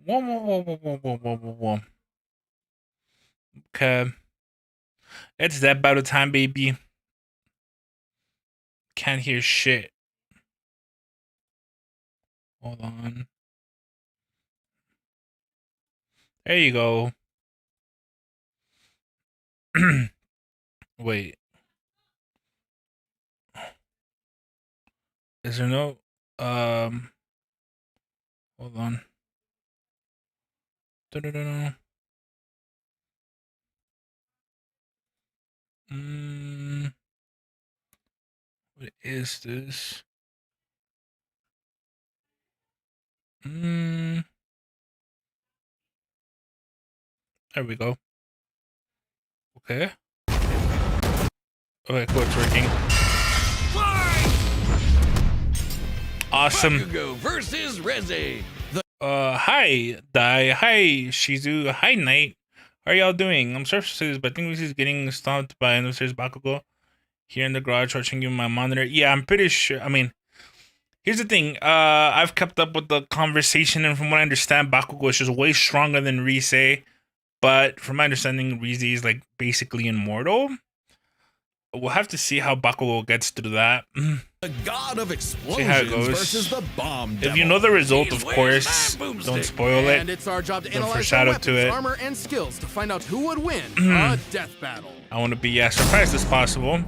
Whoa, whoa, whoa, whoa, whoa, whoa, whoa, whoa, whoa. Okay. It's that battle time, baby. Can't hear shit. Hold on. There you go. Wait. Is there no hold on. Da-da-da-da. What is this? There we go. Okay. Okay, cool, it's working. Awesome. Bakugo versus Reze. Hi, Dai. Hi, Shizu. Hi, Knight. How are y'all doing? I'm sorry for this, but I think this is getting stopped by Series Bakugo here in the garage watching you my monitor. Yeah, I'm pretty sure. I mean, here's the thing. I've kept up with the conversation, and from what I understand, Bakugo is just way stronger than Reze. But from my understanding, Reze is like basically immortal. We'll have to see how Bakugo gets through that. The god of explosions See how it goes. versus the bomb devil. If you know the result, of course, don't spoil it. And it's our job to Don't analyze foreshadow our to weapons, it. armor, and skills to find out who would win a death battle. I want to be as surprised as possible.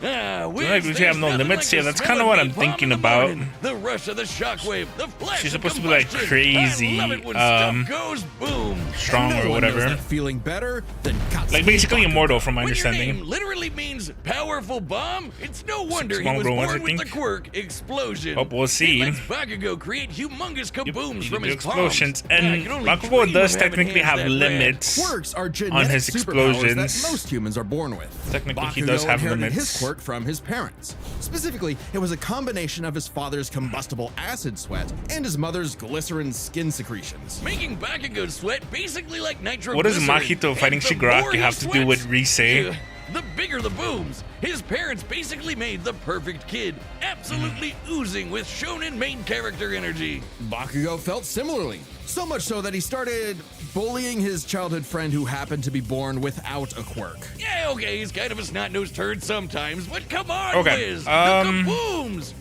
Like we have no limits here. That's kind of what I'm thinking about. The rush of the shockwave, the flash She's of supposed to be like combustion. crazy, I love it when stuff goes boom. strong And or one knows whatever. that feeling better than Like basically immortal, from my When your understanding. name literally means powerful bomb, it's no wonder he small was girl ones, born I with the think. quirk explosion. Oh, we'll see. It lets Bakugo create humongous kabooms You from can do his explosions, palms. and I can only Bakugo dream does of having technically hands have that rad. limits Quirks are on genetic his superpowers explosions. that most humans are born with. Technically, he Bakugo does have inherited limits. his quirk from his parents. Specifically, it was a combination of his father's combustible acid sweat and his mother's glycerin skin secretions. Making Bakugo sweat basically like nitroglycerin. What does Mahito fighting And the Shigaraki more he have to do with sweats, Reze? The bigger the booms. His parents basically made the perfect kid, absolutely oozing with shonen main character energy. Bakugo felt similarly, so much so that he started bullying his childhood friend who happened to be born without a quirk. Yeah, okay, he's kind of a snot-nosed turd sometimes, but come on, Okay, Liz, the kabooms!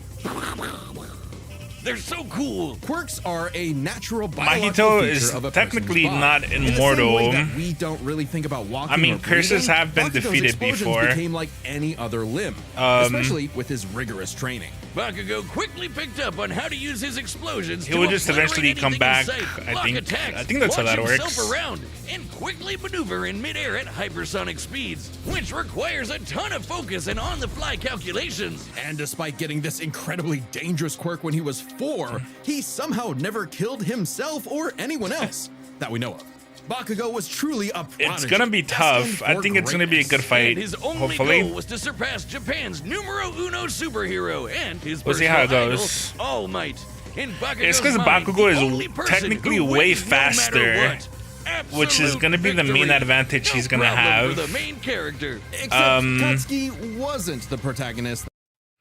They're so cool. Quirks are a natural biological Mahito feature is of a technically person's not body. In the same immortal. way that we don't really think about walking I mean, or curses breathing, have been Bakugo's defeated explosions before. became like any other limb, especially with his rigorous training. Bakugo quickly picked up on how to use his explosions. He would to just obliterate eventually come anything in back, sight, I block think. attacks, I think that's how launch that himself works. around, and quickly maneuver in midair at hypersonic speeds, which requires a ton of focus and on-the-fly calculations. And despite getting this incredibly dangerous quirk when he was 4, he somehow never killed himself or anyone else that we know of. Bakugo was truly a prodigy. It's gonna be tough. destined I for think it's gonna be a good greatness. fight. And his only Hopefully. goal was to surpass Japan's numero uno superhero and his We'll see how it personal goes. idol, All Might. In Bakugo's It's 'cause mind, Bakugo is the only person technically who way wins no matter faster, what. which is gonna be the main Absolute advantage victory. he's gonna No problem have. for the main character. Except Katsuki wasn't the protagonist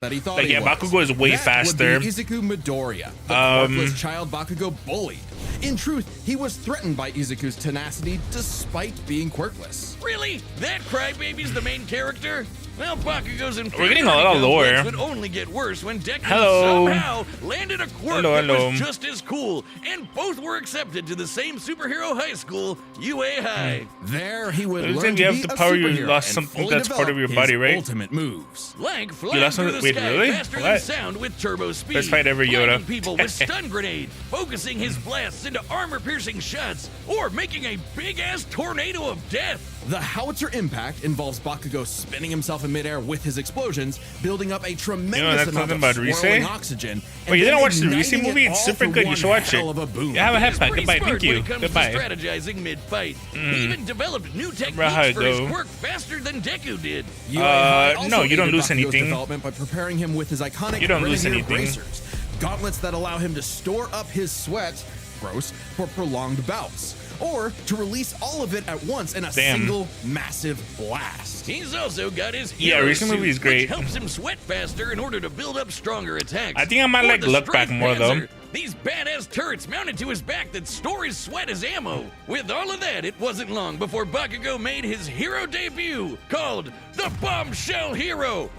that he thought Like, he yeah, was. Bakugo is way That faster. Would be Izuku Midoriya, the quirkless child Bakugo bullied. In truth, he was threatened by Izuku's tenacity despite being quirkless. Really? That crybaby's the main character? Well, Bakugo's We're getting a lot of lore. would only get worse when Deku Hello. somehow landed a quirk Hello, that hello. was just as cool, and both were accepted to the same superhero high school, UA High. There, he would Every learn time to you be have to a power, you superhero lost and something fully that's part of develop your his body, right? Ultimate moves. Like flying lost through something- the wait, sky really? faster What? than sound with turbo speed. Let's fight every Yoda. Blinding people with stun grenade, focusing his blasts into armor-piercing shots, or making a big-ass tornado of death. The howitzer impact involves Bakugo spinning himself in midair with his explosions, building up a tremendous that's amount something of about swirling Reze? oxygen. Wait, you and didn't then watch the Reze igniting movie? it It's all super for good. You one should watch hell it. of a boom. You have a He's headpack. pretty Goodbye. smart Thank when you. it comes Goodbye. to strategizing mid-fight. He even developed new how techniques it for his go. quirk faster than Deku did. No, you don't lose anything. Development by preparing him with his iconic You don't lose grenadier anything. bracers, gauntlets that allow him to store up his sweat, gross, for prolonged bouts, or to release all of it at once in a Damn. single massive blast. He's also got his Yeah, hero recent suit, movie is great. which helps him sweat faster in order to build up stronger attacks. I think I might Or like the look back Strike more, though. Panzer, These badass turrets mounted to his back that store his sweat as ammo. With all of that, it wasn't long before Bakugo made his hero debut, called the Bombshell Hero,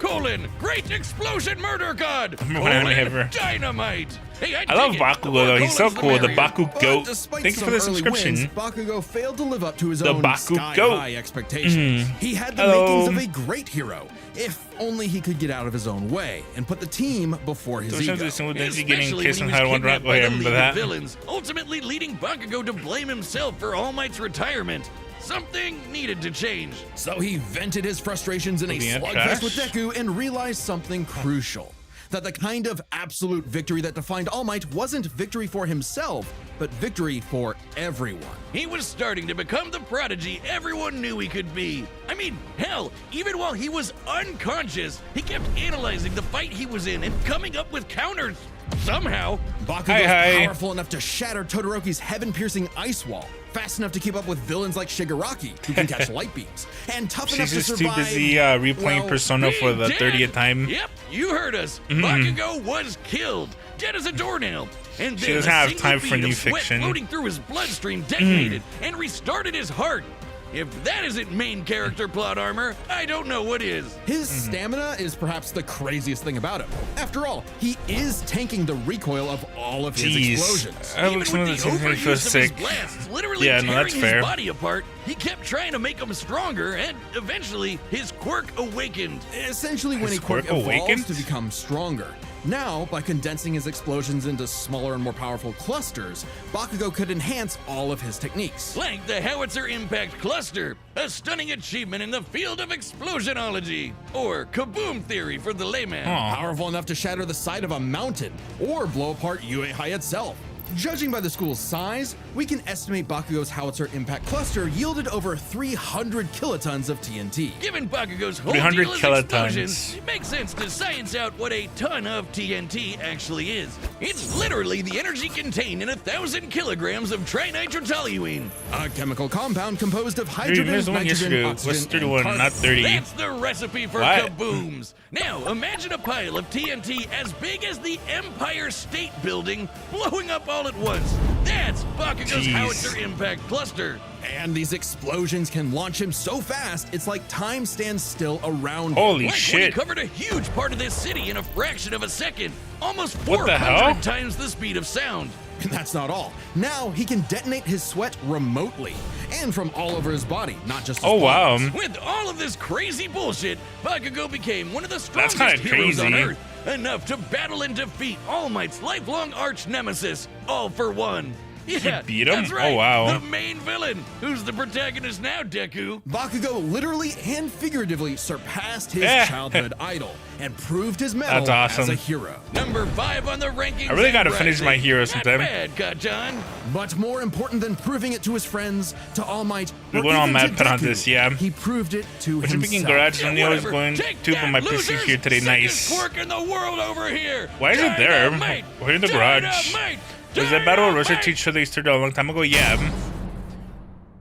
Great Explosion Murder God, Dynamite. Hey, I love Bakugo though. He's so cool. The Bakugo. Thank you for the subscription. Wins, Bakugo failed to live up to his The own Bakugo. sky-high expectations. He had the makings of a great hero, if only he could get out of his own way and put the team before his ego. Especially when he was kidnapped by the League of Villains, ultimately leading Bakugo to blame himself for All Might's retirement. Something needed to change. So he vented his frustrations in a slugfest with Deku and realized something crucial. That the kind of absolute victory that defined All Might wasn't victory for himself, but victory for everyone. He was starting to become the prodigy everyone knew he could be. I mean, hell, even while he was unconscious, he kept analyzing the fight he was in and coming up with counters. Somehow, Bakugo's powerful enough to shatter Todoroki's heaven-piercing ice wall, fast enough to keep up with villains like Shigaraki, who can catch light beams, and tough enough to survive. She's just too busy replaying Persona for the 30th time. Yep, you heard us. Bakugo was killed, dead as a doornail. And then she doesn't have time for new fiction. Floating through his bloodstream detonated and restarted his heart. If that isn't main character plot armor, I don't know what is. His stamina is perhaps the craziest thing about him. After all, he is tanking the recoil of all of his explosions. Even with the overuse of his blasts literally tearing his body apart, he kept trying to make him stronger, and eventually his quirk awakened. Essentially, when a quirk evolves to become stronger. Now, by condensing his explosions into smaller and more powerful clusters, Bakugo could enhance all of his techniques. Like the Howitzer Impact Cluster, a stunning achievement in the field of explosionology, or kaboom theory for the layman. Powerful enough to shatter the side of a mountain, or blow apart Uehai itself. Judging by the school's size, we can estimate Bakugo's Howitzer Impact Cluster yielded over 300 kilotons of TNT. Given Bakugo's whole deal is explosions, it makes sense to science out what a ton of TNT actually is. It's literally the energy contained in 1,000 kilograms of trinitrotoluene, a chemical compound composed of hydrogen, nitrogen, oxygen, and carbon. Not 30. That's the recipe for kabooms. Now, imagine a pile of TNT as big as the Empire State Building blowing up all at once. That's Bakugo's Howitzer Impact Cluster. And these explosions can launch him so fast, it's like time stands still around him. Holy like shit. When he covered a huge part of this city in a fraction of a second. Almost 400 times the speed of sound. And that's not all. Now he can detonate his sweat remotely and from all over his body, not just his palms. With all of this crazy bullshit, Bakugo became one of the strongest heroes on Earth. Enough to battle and defeat All Might's lifelong arch nemesis, All for One. Yeah, beat him? That's right. Oh, wow. The main villain. Who's the protagonist now, Deku? Bakugo literally and figuratively surpassed his childhood idol and proved his mettle as a hero. Number 5 on the rankings. I really gotta finish my hero sometime. Not bad, Kajan. But more important than proving it to his friends, to All Might, we're going on mad put on this, he proved it to himself. Speaking garage, I was going to put my PC here today. Nice. Quirk in the world over here. Why is it there? We're in the garage. Was that battle with Russia teach they started a long time ago? Yeah.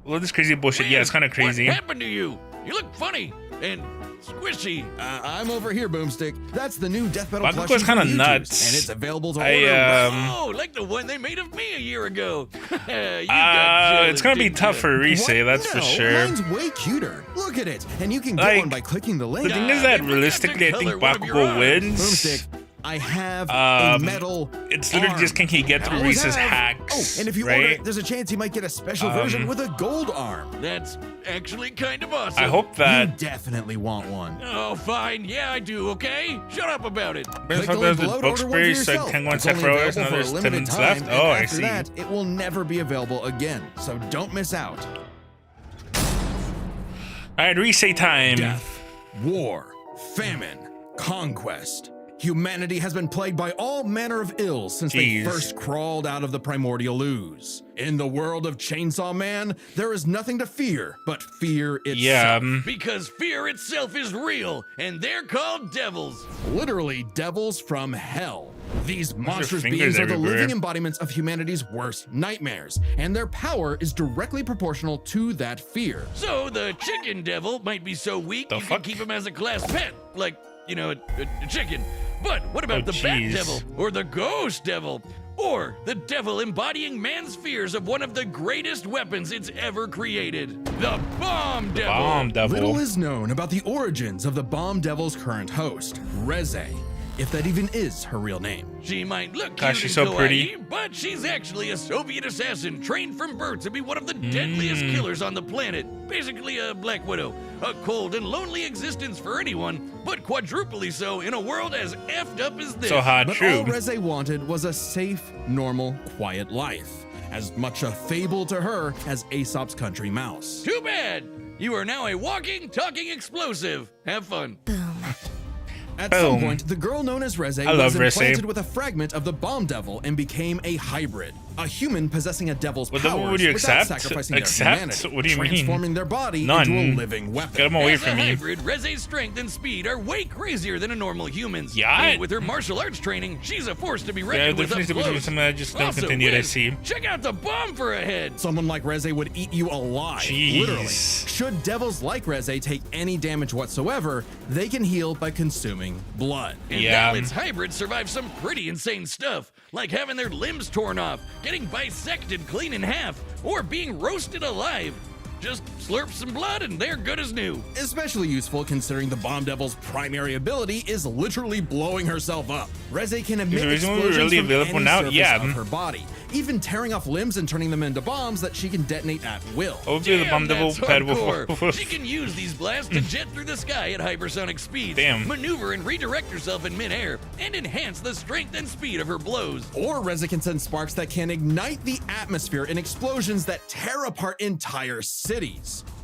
All this crazy bullshit. Yeah, it's kind of crazy. What happened to you? You look funny and squishy. I'm over here, Boomstick. That's the new Death Battle plushie. Bakugo's kind of nuts. And it's available to order. Oh, like the one they made of me a year ago. It's gonna be tough for Reze, that's for sure. Mine's way cuter. Look at it. And you can get one by clicking the link. The thing is that realistically, I think Bakugo wins. Boomstick. I have a metal It's literally just can he get through Reze's hacks. Oh, and if you order it, there's a chance you might get a special version with a gold arm. That's actually kind of awesome. I hope that. You definitely want one. Oh, fine. Yeah, I do, okay? Shut up about it. Click the link below to order one for yourself. It's only available for a limited time, and after that, it will never be available again. So don't miss out. Alright, Reze time. Death, war, famine, conquest. Humanity has been plagued by all manner of ills since they first crawled out of the primordial ooze. In the world of Chainsaw Man, there is nothing to fear but fear itself. Yeah. Because fear itself is real, and they're called devils. Literally devils from hell. These monstrous beings are the living embodiments of humanity's worst nightmares, and their power is directly proportional to that fear. So the chicken devil might be so weak you can keep him as a class pet, like, you know, a chicken. But what about the bat devil or the ghost devil? or the devil embodying man's fears of one of the greatest weapons it's ever created, the Bomb Devil. Bomb Devil. Little is known about the origins of the Bomb Devil's current host, Reze, if that even is her real name. She might look Gosh, cute she's and so kawaii, pretty. but she's actually a Soviet assassin trained from birth to be one of the deadliest killers on the planet. Basically a Black Widow. A cold and lonely existence for anyone, but quadruply so in a world as effed up as this. So hot, But true. all Reze wanted was a safe, normal, quiet life. As much a fable to her as Aesop's country mouse. Too bad! You are now a walking, talking explosive. Have fun. At Boom. some point, the girl known as Reze I love was Reze. implanted with a fragment of the Bomb Devil and became a hybrid, a human possessing a devil's What powers would you without accept? sacrificing Accept? their humanity, What do you mean? transforming their body None. into a living Get weapon. him away As a from me. hybrid, Reze's strength and speed are way crazier than a normal human's. Yeah. And with her martial arts training, she's a force to be Yeah, reckoned there with up seems to be close. something that just don't Also, continue to Wiz, see. check out the bomb for a head. Someone like Reze would eat you alive, Jeez. literally. Should devils like Reze take any damage whatsoever, they can heal by consuming blood. And Yeah. now its hybrids survive some pretty insane stuff, like having their limbs torn off, getting bisected clean in half, or being roasted alive. Just slurp some blood and they're good as new. Especially useful considering the Bomb Devil's primary ability is literally blowing herself up. Reze can emit the reason we're explosions really from available any now? surface Yeah. of her body, even tearing off limbs and turning them into bombs that she can detonate at will. Hopefully the Bomb Devil that's pad hardcore. will. She can use these blasts to jet through the sky at hypersonic speeds, Damn. maneuver and redirect herself in midair, and enhance the strength and speed of her blows. Or Reze can send sparks that can ignite the atmosphere in explosions that tear apart entire cities.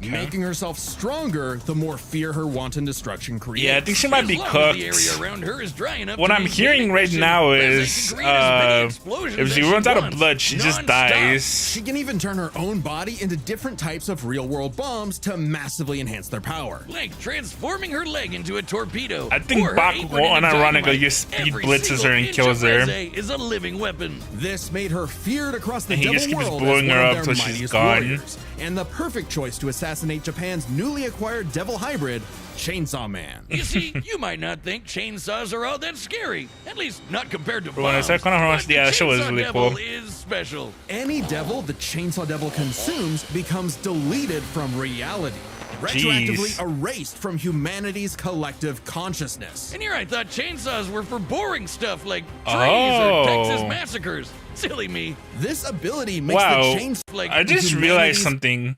Making herself stronger, the more fear her wanton destruction creates. Yeah, I think she might be As long as cooked. the area around her is dry enough What to I'm maintain hearing right ignition, now Reze is, can create as many explosions if as she runs out of wants, blood, she just non-stop. dies. She can even turn her own body into different types of real-world bombs to massively enhance their power. Like transforming her leg into a torpedo. I think or her Bakugo apron into unironically dynamite. just speed Every blitzes single her and inch kills of her. Reze is a living weapon. This made her feared across the And he devil just keeps world blowing as her one up of till their she's mightiest gone. warriors, and the perfect choice to assassinate Japan's newly acquired devil hybrid, Chainsaw Man. You see, you might not think chainsaws are all that scary. At least not compared to But when I bombs. started calling her But once, yeah, the that show was Chainsaw really Devil cool. is special. Any devil the Chainsaw Devil consumes becomes deleted from reality, retroactively Jeez. erased from humanity's collective consciousness. And here I thought chainsaws were for boring stuff like trees or Texas Oh. massacres. Silly me. This ability makes Wow. the chainsaw Like I just realized humanity's- something.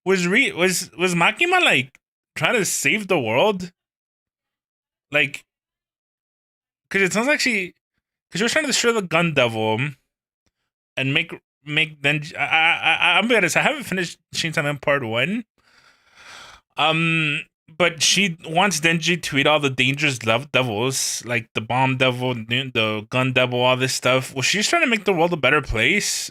Was Makima like trying to save the world? Like, because it sounds like she was trying to destroy the Gun Devil and make Denji. I'm be honest, I haven't finished Chainsaw Man Part 1. But she wants Denji to eat all the dangerous devils, like the Bomb Devil, the Gun Devil, all this stuff. Was she just trying to make the world a better place?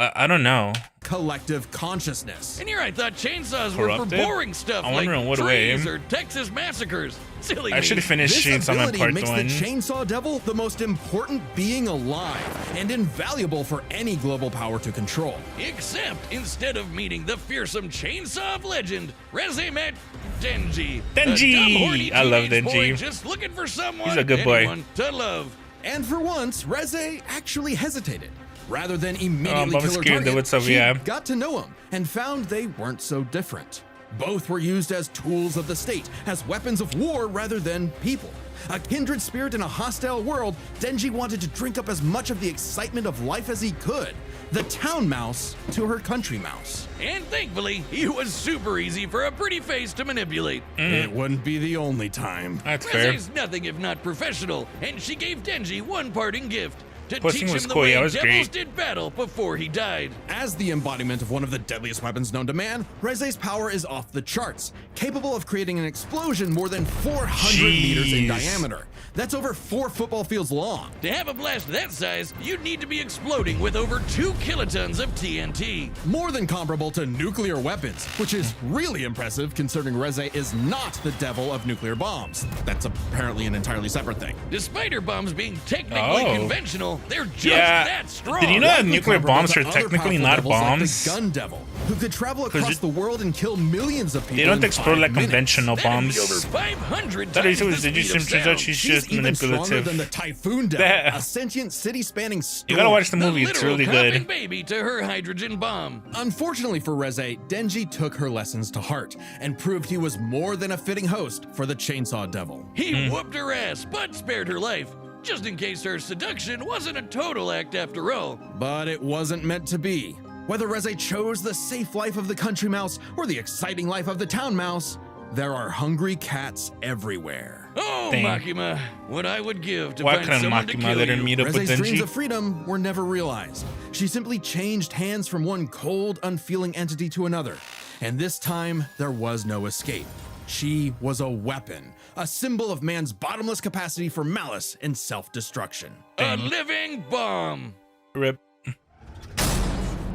I don't know. collective consciousness. And here I thought chainsaws were for Corrupted? boring stuff I like wonder in what way. trees or Texas massacres. Silly I me. should have finished This Chainsaw Man ability Part makes 1. the Chainsaw Devil the most important being alive and invaluable for any global power to control. Except instead of meeting the fearsome chainsaw of legend, Reze met Denji. Denji! A dumb, horny I love teenage boy Denji. just looking for someone, He's a good boy. anyone to love. And for once, Reze actually hesitated. Rather than immediately I'm kill her scared target, that what's up, she yeah. got to know him and found they weren't so different. Both were used as tools of the state, as weapons of war rather than people. A kindred spirit in a hostile world, Denji wanted to drink up as much of the excitement of life as he could. The town mouse to her country mouse. And thankfully, he was super easy for a pretty face to manipulate. It wouldn't be the only time. That's fair. Reze's nothing if not professional, and she gave Denji one parting gift. To Pussing teach was him the cool, way yeah, it was devils great. did battle before he died. As the embodiment of one of the deadliest weapons known to man, Reze's power is off the charts, capable of creating an explosion more than 400 meters in Jeez. diameter. That's over 4 football fields long. To have a blast that size, you'd need to be exploding with over 2 kilotons of TNT. More than comparable to nuclear weapons, which is really impressive considering Reze is not the devil of nuclear bombs. That's apparently an entirely separate thing. Despite her bombs being technically Oh. conventional, they're just Yeah. that strong. Did you know that Likely nuclear comparable bombs to are other technically powerful not devils like bombs? the Gun Devil. who could travel across the world and kill millions of people. They don't explode like minutes. conventional bombs. Over 500 That is times the did you speed of turns out sound. she's She's just even stronger manipulative. than the Typhoon Devil, a sentient city-spanning storm. You gotta watch the The movie, it's literal really coffin good. baby to her hydrogen bomb. Unfortunately for Reze, Denji took her lessons to heart and proved he was more than a fitting host for the Chainsaw Devil. He whooped her ass, but spared her life, just in case her seduction wasn't a total act after all. But it wasn't meant to be. Whether Reze chose the safe life of the country mouse or the exciting life of the town mouse, there are hungry cats everywhere. Oh, Dang. Makima, what I would give to What find kind of someone to Makima kill let her you. meet up with Reze's dreams Denji? of freedom were never realized. She simply changed hands from one cold, unfeeling entity to another. And this time, there was no escape. She was a weapon, a symbol of man's bottomless capacity for malice and self-destruction. A living bomb. Rip.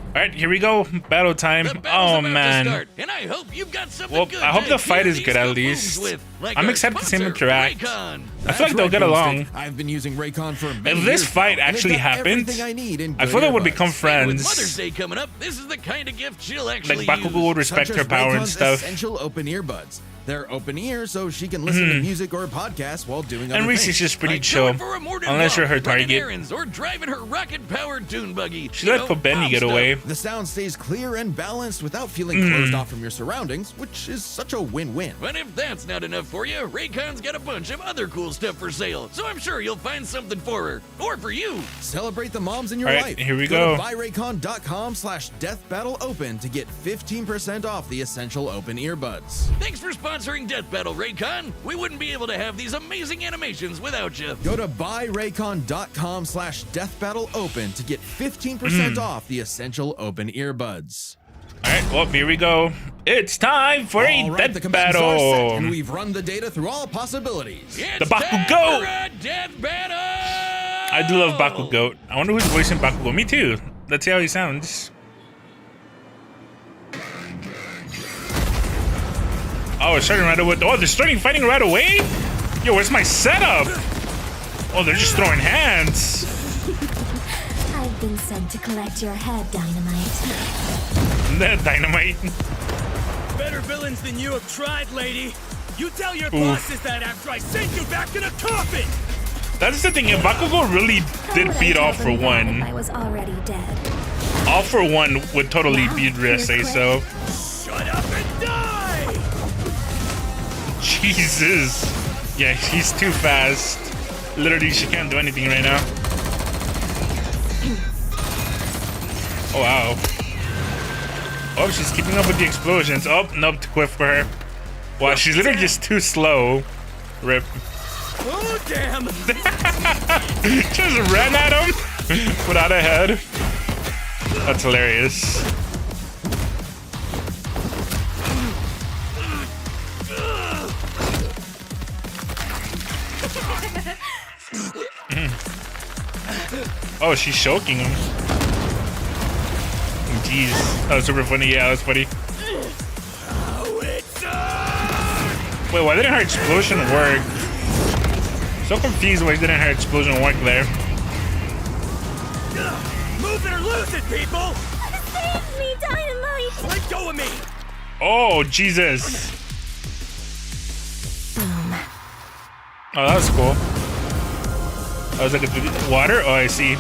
Alright, here we go. Battle time. The battle's Oh about to man. start, and I hope you've got something Well, good I hope to the fight hear is these good at kabooms least. with, like I'm our excited to see them sponsor, interact. Raycon. I feel like they'll get along. I've been using Raycon for many If this years fight now, and actually they've got happened, everything I need in I good feel they would earbuds. become With friends. Mother's Day coming up, this is the kind of gift she'll actually Like Bakugo would use. respect Such her as power and Raycon's stuff. essential open earbuds. They're open ear so she can listen to music or podcasts while doing other And Reese is things. just pretty Like chill. going for a morning Unless walk, you're her running target. errands, or driving her rocket-powered dune buggy. She You let know, Benny mom get stuff. away. The sound stays clear and balanced without feeling closed off from your surroundings, which is such a win-win. But if that's not enough for you, Raycon's got a bunch of other cool stuff for sale, so I'm sure you'll find something for her. Or for you. Celebrate the moms in your All right, life. here we go. go. To buyraycon.com/deathbattleopen to get 15% off the essential open earbuds. Thanks for sponsoring Death Battle, Raycon. We wouldn't be able to have these amazing animations without you. Go to buyraycon.com/deathbattleopen to get 15% off the essential open earbuds. Alright, well, here we go. It's time for a All right, the death combatants are set, battle. and we've run the data through all possibilities. It's The Bakugo! time for a Death Battle! I do love Bakugo. I wonder who's voicing Bakugo. Me too. Let's see how he sounds. Oh, it's starting right away. Oh, they're starting fighting right away? Yo, where's my setup? Oh, they're just throwing hands. I've been sent to collect your head, Dynamite. That dynamite. Better villains than you have tried, lady. You tell your bosses that after I send you back in a coffin. That's the thing. Bakugo really How did would I beat tell All for them that One. if I was already dead. All for One would totally Wow, beat Reze, he was so. Shut up and die! Jesus. Yeah, he's too fast. Literally, she can't do anything right now. Oh, wow. Oh, she's keeping up with the explosions. Oh, nope, to quit for her. Wow, she's literally just too slow. Rip. Oh, damn! Just ran at him without a head. That's hilarious. Oh, she's choking him. Jeez, that was super funny. Yeah, that was funny. Oh, it's on! Wait, why didn't her explosion work? So confused why didn't her explosion work there. Move it or lose it, people! Save me, Dynamite! Let go of me! Oh, Jesus. Boom. Oh, that was cool. That was like a water? Oh, I see.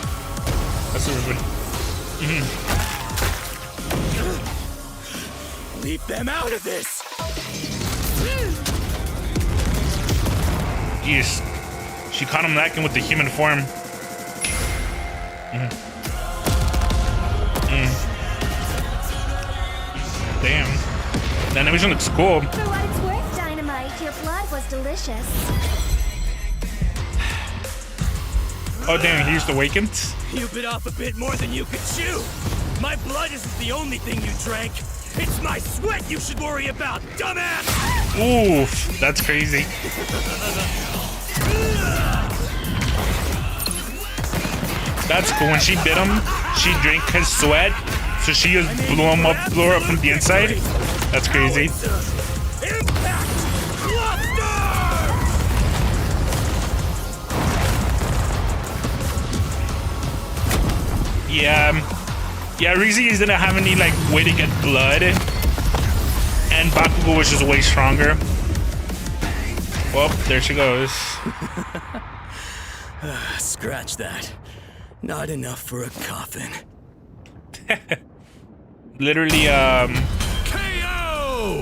That's super funny. Leave them out of this! Jeez. She caught him lacking with the human form. Damn. That animation looks cool. For what it's worth, Dynamite, your blood was delicious. Oh, damn, he just awakened. You bit off a bit more than you could chew! My blood isn't the only thing you drank! It's my sweat you should worry about, dumbass! Oof, that's crazy. That's cool. When she bit him, she drank his sweat, so she just blew her up from the inside. That's crazy. Impact! Cluster! Yeah, Yeah, Reze didn't have any like way to get blood, and Bakugo was just way stronger. Well, there she goes. Scratch that. Not enough for a coffin. Literally, KO!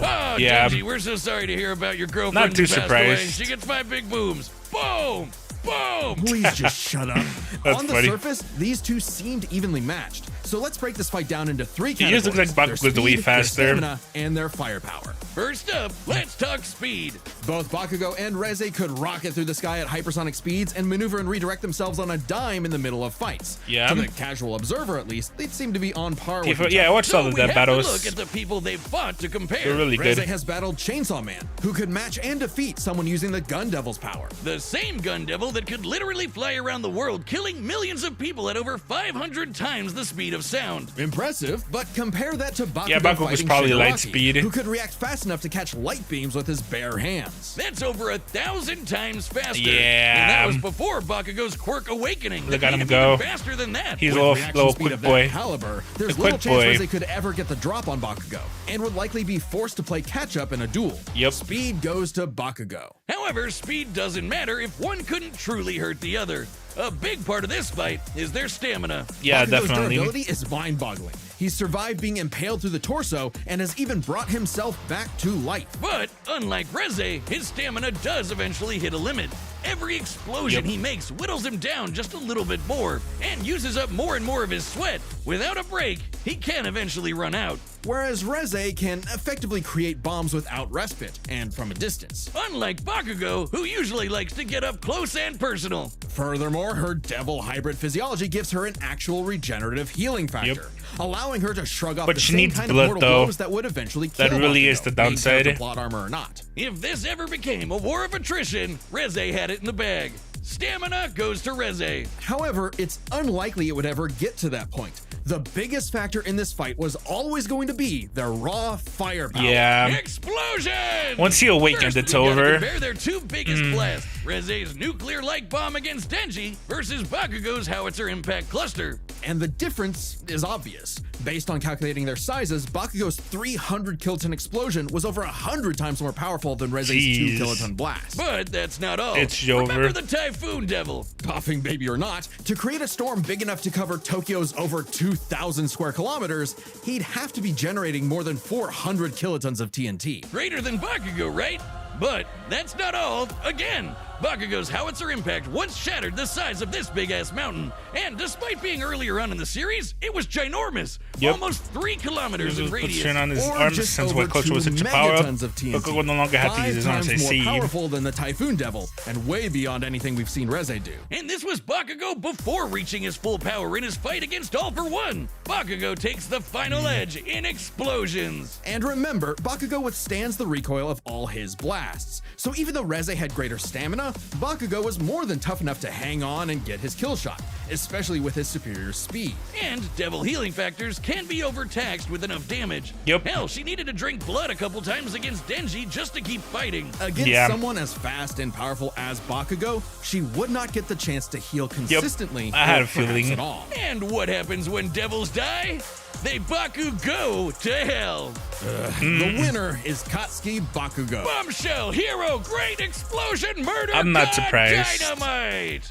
Oh, yeah. Denji, we're so sorry to hear about your girlfriend. Not too who passed away. surprised. She gets 5 big booms. Boom! Boom! Please just shut up. That's On the funny. surface, these two seemed evenly matched. So let's break this fight down into 3 He categories. just looks like Their Bakugo's way speed, faster. their stamina, and their firepower. First up, let's talk speed. Both Bakugo and Reze could rocket through the sky at hypersonic speeds and maneuver and redirect themselves on a dime in the middle of fights. Yeah. To the casual observer, at least, they seem to be on par with each yeah, I other. watched all So of we that have battles. to look at the people they've fought to compare. They're really good. Reze has battled Chainsaw Man, who could match and defeat someone using the Gun Devil's power. The same gun devil that could literally fly around the world, killing millions of people at over 500 times the speed of sound. Impressive, but compare that to Bakugo Yeah, Bakugo's fighting probably light Shigaraki, speed. who could react fast enough to catch light beams with his bare hands. That's over 1,000 times faster. Yeah. And that was before Bakugo's quirk awakening. Look that at made him go. even faster than that. He's a With little, reaction little speed quick of boy. that caliber, there's The little quick boy. chance Reze could ever get the drop on Bakugo, and would likely be forced to play catch-up in a duel. Yep. Speed goes to Bakugo. However, speed doesn't matter if one couldn't truly hurt the other. A big part of this fight is their stamina. Yeah, Bakugo's definitely. durability is mind-boggling. He's survived being impaled through the torso and has even brought himself back to life. But unlike Reze, his stamina does eventually hit a limit. Every explosion he makes whittles him down just a little bit more and uses up more and more of his sweat. Without a break, he can eventually run out. Whereas Reze can effectively create bombs without respite and from a distance. Unlike Bakugo, who usually likes to get up close and personal. Furthermore, her devil hybrid physiology gives her an actual regenerative healing factor, allowing her to shrug off But the she same needs kind blood, of mortal though. blows that would eventually kill That really Bakugo, is the be he careful downside. with plot armor or not. If this ever became a war of attrition, Reze had it in the bag. Stamina goes to Reze. However, it's unlikely it would ever get to that point. The biggest factor in this fight was always going to be their raw firepower. Yeah. Explosion! Once he awakens, First, it's we gotta over. Compare their 2 biggest blasts: Reze's nuclear light bomb against Denji versus Bakugo's howitzer impact cluster. And the difference is obvious. Based on calculating their sizes, Bakugo's 300 kiloton explosion was over 100 times more powerful than Reze's 2 Jeez. kiloton blast. But that's not all. It's Remember over. the Typhoon Devil. Coughing baby or not, to create a storm big enough to cover Tokyo's over 2,000 square kilometers, he'd have to be generating more than 400 kilotons of TNT. Greater than Bakugo, right? But that's not all. Again, Bakugo's howitzer impact once shattered the size of this big-ass mountain. And despite being earlier on in the series, it was ginormous. Yep. Almost 3 kilometers in Just puts radius. strain on his Or arms just since over what culture was 2 such a power up. megatons of TNT. Bakugo no longer had to use his arms to 5 times see. more powerful than the Typhoon Devil, and way beyond anything we've seen Reze do. And this was Bakugo before reaching his full power in his fight against All for One. Bakugo takes the final edge in explosions. And remember, Bakugo withstands the recoil of all his blasts. So even though Reze had greater stamina, Bakugo was more than tough enough to hang on and get his kill shot, especially with his superior speed. And devil healing factors can be overtaxed with enough damage. Yep. Hell, she needed to drink blood a couple times against Denji just to keep fighting. Against Yeah. someone as fast and powerful as Bakugo, she would not get the chance to heal consistently. I had or a feeling. perhaps at all. And what happens when devils die? They Bakugo to hell. The winner is Katsuki Bakugo. Bombshell, hero, great explosion, murder, I'm not god, surprised. dynamite.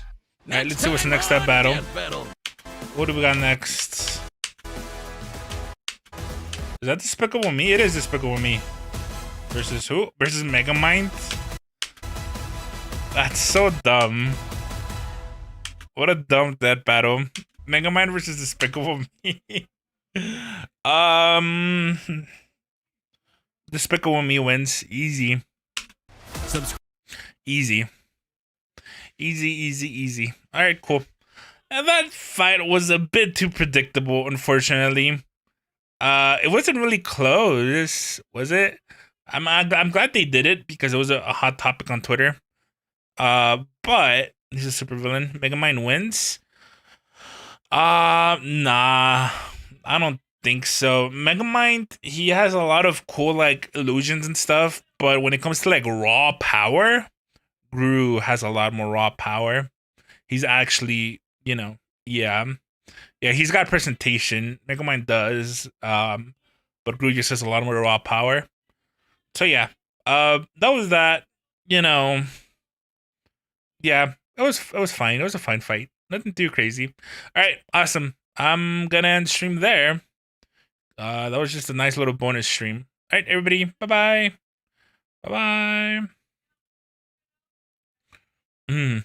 Alright, let's see what's time next on up battle. Death Battle. What do we got next? Is that Despicable Me? It is Despicable Me. Versus who? Versus Megamind? That's so dumb. What a dumb death battle. Megamind versus Despicable Me. Despicable Me wins. Easy. Subscribe. Easy. Easy. Alright, cool. And that fight was a bit too predictable, unfortunately. It wasn't really close, was it? I'm glad they did it because it was a hot topic on Twitter. But he's a super villain. Megamind wins. Nah. I don't think so. Megamind, he has a lot of cool like illusions and stuff, but when it comes to like raw power, Gru has a lot more raw power. He's actually, yeah. Yeah, he's got presentation. Megamind does. But Gru just has a lot more raw power. So yeah, that was that. You know, yeah, it was fine. It was a fine fight. Nothing too crazy. All right, awesome. I'm gonna end stream there. That was just a nice little bonus stream. All right, everybody. Bye bye. Bye bye.